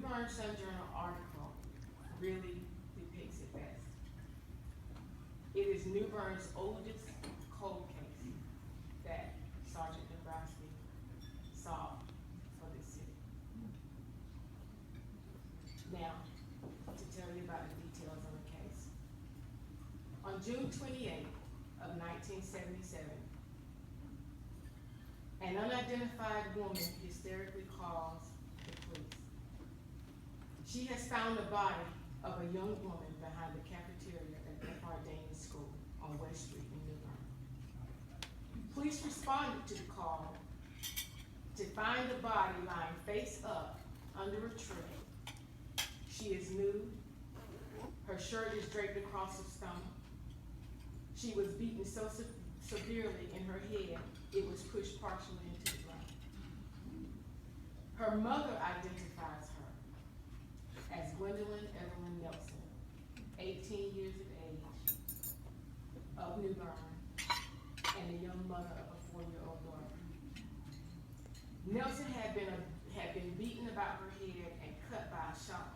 Bern Sun Journal article really depicts it best. It is New Bern's oldest cold case that Sergeant Dombrowsky solved for this city. Now, to tell you about the details of the case. On June 28th of 1977, an unidentified woman hysterically calls the police. She has found the body of a young woman behind the cafeteria at Danyus School on West Street in New Bern. Police responded to the call to find the body lying face up under a tree. She is nude. Her shirt is draped across her stomach. She was beaten so severely in her head, it was pushed partially into the ground. Her mother identifies her as Gwendolyn Evelyn Nelson, 18 years of age, of New Bern, and the young mother of a 4-year-old daughter. Nelson had been beaten about her head and cut by a sharp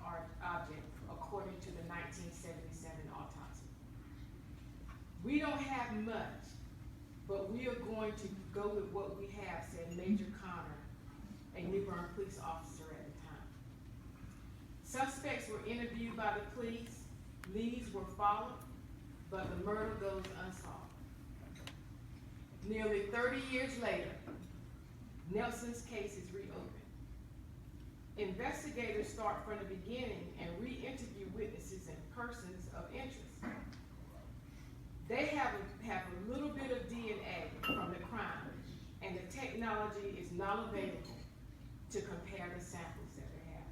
object, according to the 1977 autopsy. We don't have much, but we are going to go with what we have, said Major Conner, a New Bern police officer at the time. Suspects were interviewed by the police, leads were followed, but the murder goes unsolved. Nearly 30 years later, Nelson's case is reopened. Investigators start from the beginning and re-interview witnesses and persons of interest. They have a little bit of DNA from the crime, and the technology is not available to compare the samples that they have.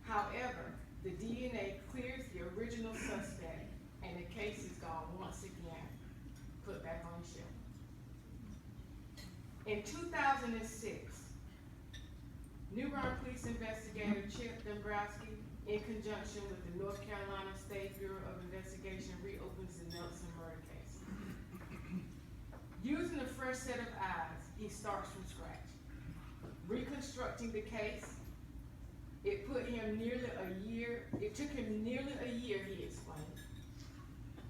However, the DNA clears the original suspect, and the case is gone once again, put back on the shelf. In 2006, New Bern police investigator Chip Dombrowsky, in conjunction with the North Carolina State Bureau of Investigation, reopens the Nelson murder case. Using a fresh set of eyes, he starts from scratch. Reconstructing the case, it took him nearly a year, he explained.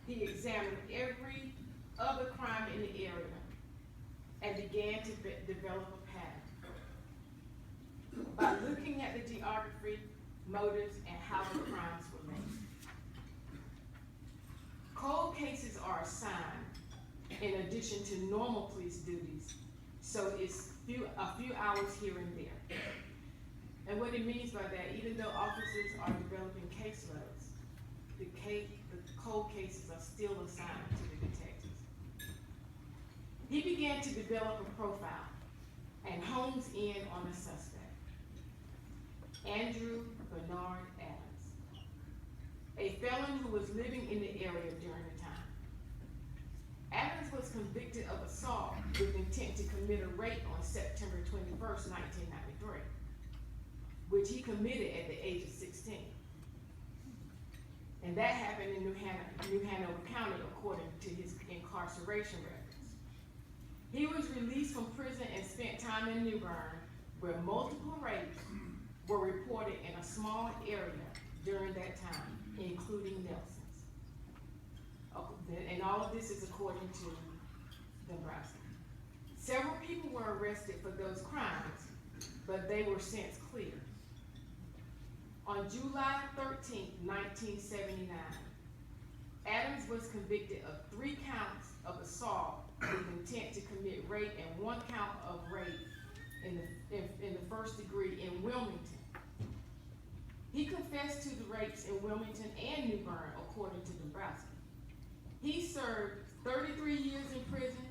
He examined every other crime in the area and began to develop a pattern. By looking at the geography, motives, and how the crimes were made. Cold cases are assigned in addition to normal police duties, so it's a few hours here and there. And what it means by that, even though officers are developing caseloads, the cold cases are still assigned to the detectives. He began to develop a profile and hones in on the suspect, Andrew Bernard Adams, a felon who was living in the area during the time. Adams was convicted of assault with intent to commit a rape on September 21st, 1993, which he committed at the age of 16. And that happened in New Hanover County, according to his incarceration records. He was released from prison and spent time in New Bern, where multiple rapes were reported in a small area during that time, including Nelson's. And all of this is according to Dombrowsky. Several people were arrested for those crimes, but they were since cleared. On July 13, 1979, Adams was convicted of 3 counts of assault with intent to commit rape and 1 count of rape in the first degree in Wilmington. He confessed to the rapes in Wilmington and New Bern, according to Dombrowsky. He served 33 years in prison,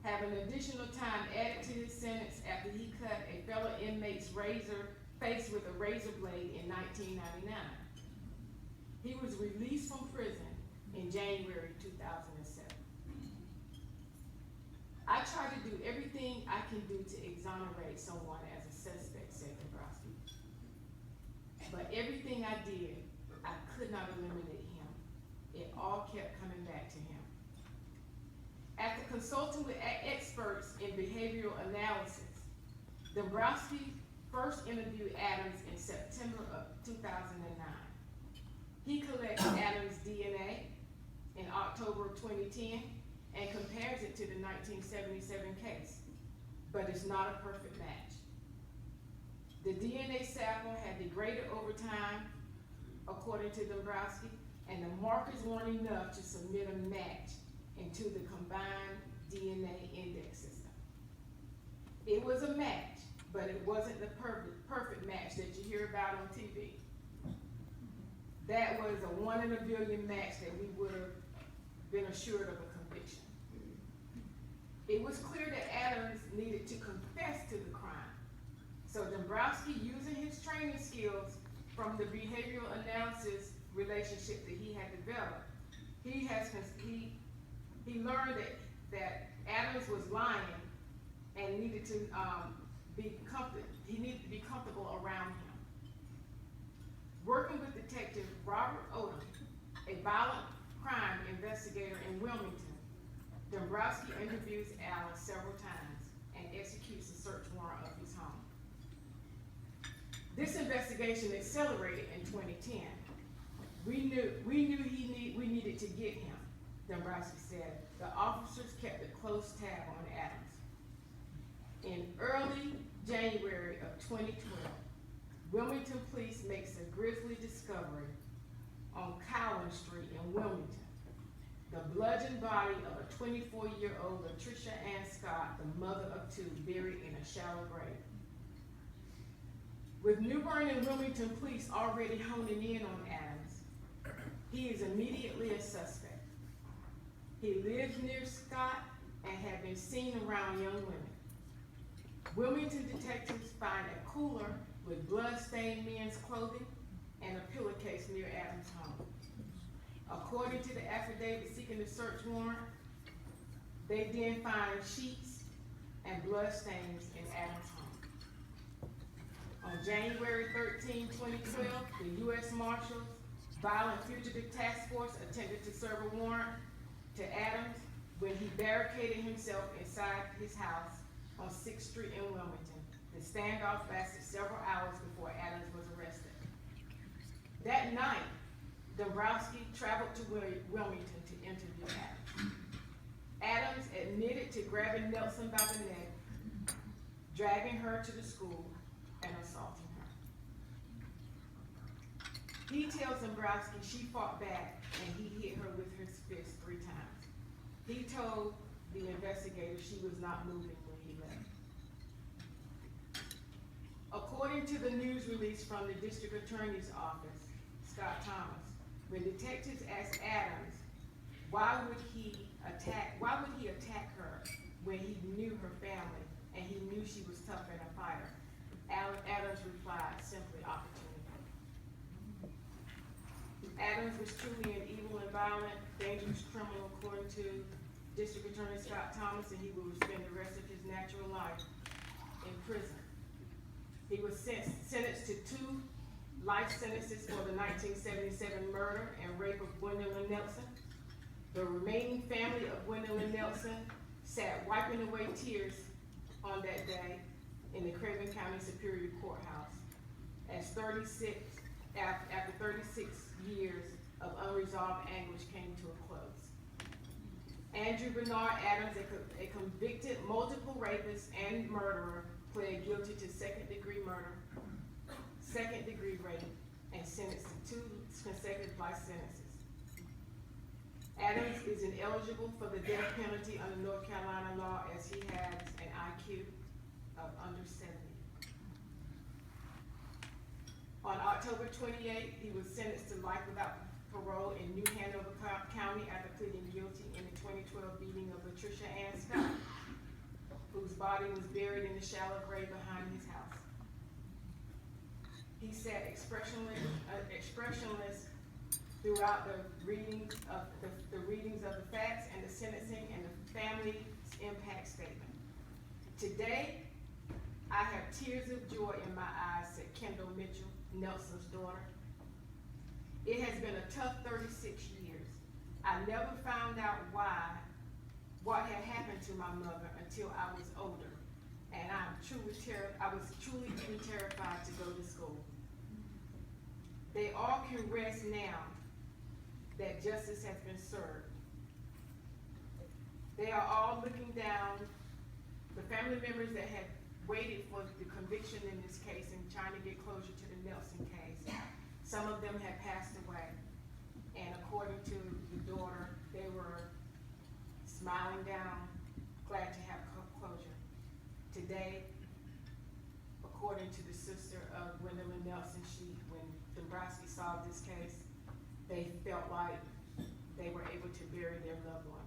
having additional time added to his sentence after he cut a fellow inmate's face with a razor blade in 1999. He was released from prison in January 2007. I try to do everything I can do to exonerate someone as a suspect, said Dombrowsky. But everything I did, I could not eliminate him. It all kept coming back to him. After consulting with experts in behavioral analysis, Dombrowsky first interviewed Adams in September of He collects Adams' DNA in October of 2010 and compares it to the 1977 case, but it's not a perfect match. The DNA sample had degraded over time, according to Dombrowsky, and the markers weren't enough to submit a match into the combined DNA index system. It was a match, but it wasn't the perfect match that you hear about on TV. That was a 1 in a billion match that we would have been assured of a conviction. It was clear that Adams needed to confess to the crime. So Dombrowsky, using his training skills from the behavioral analysis relationship that he had developed, he learned that Adams was lying and needed to he needed to be comfortable around him. Working with Detective Robert Odom, a violent crime investigator in Wilmington, Dombrowsky interviews Allen several times and executes a search warrant of his home. This investigation accelerated in 2010. We knew we needed to get him, Dombrowsky said. The officers kept a close tab on Adams. In early January of 2012, Wilmington police makes a grisly discovery on Cowan Street in Wilmington. The bludgeoned body of a 24-year-old Latricia Ann Scott, the mother of two, buried in a shallow grave. With New Bern and Wilmington police already honing in on Adams, he is immediately a suspect. He lives near Scott and had been seen around young women. Wilmington detectives find a cooler with blood-stained men's clothing and a pillowcase near Adams' home. According to the affidavit seeking the search warrant, they then find sheets and blood stains in Adams' home. On January 13, 2012, the U.S. Marshals Violent Fugitive Task Force attempted to serve a warrant to Adams when he barricaded himself inside his house on 6th Street in Wilmington. The standoff lasted several hours before Adams was arrested. That night, Dombrowsky traveled to Wilmington to interview Adams. Adams admitted to grabbing Nelson by the neck, dragging her to the school, and assaulting her. He tells Dombrowsky she fought back and he hit her with his fist 3 times. He told the investigator she was not moving when he left. According to the news release from the district attorney's office, Scott Thomas, when detectives asked Adams why would he attack her when he knew her family and he knew she was tough and a fighter, Adams replied, simply opportunity. Adams was truly an evil and violent, dangerous criminal according to District Attorney Scott Thomas, and he will spend the rest of his natural life in prison. He was sentenced to 2 life sentences for the 1977 murder and rape of Gwendolyn Nelson. The remaining family of Gwendolyn Nelson sat wiping away tears on that day in the Craven County Superior Courthouse as after 36 years of unresolved anguish came to a close. Andrew Bernard Adams, a convicted multiple rapist and murderer, pled guilty to second-degree murder, second-degree rape, and sentenced to 2 consecutive life sentences. Adams is ineligible for the death penalty under North Carolina law as he has an IQ of under 70. On October 28th, he was sentenced to life without parole in New Hanover County after pleading guilty in the 2012 beating of Latricia Ann Scott, whose body was buried in the shallow grave behind his house. He sat expressionless throughout the readings of the facts and the sentencing and the family's impact statement. Today, I have tears of joy in my eyes, said Kendall Mitchell, Nelson's daughter. It has been a tough 36 years. I never found out what had happened to my mother until I was older, and I was truly even terrified to go to school. They all can rest now that justice has been served. They are all looking down, the family members that had waited for the conviction in this case and trying to get closure to the Nelson case. Some of them had passed away. And according to the daughter, they were smiling down, glad to have closure. Today, according to the sister of Gwendolyn Nelson, when Dombrowsky solved this case, they felt like they were able to bury their loved one.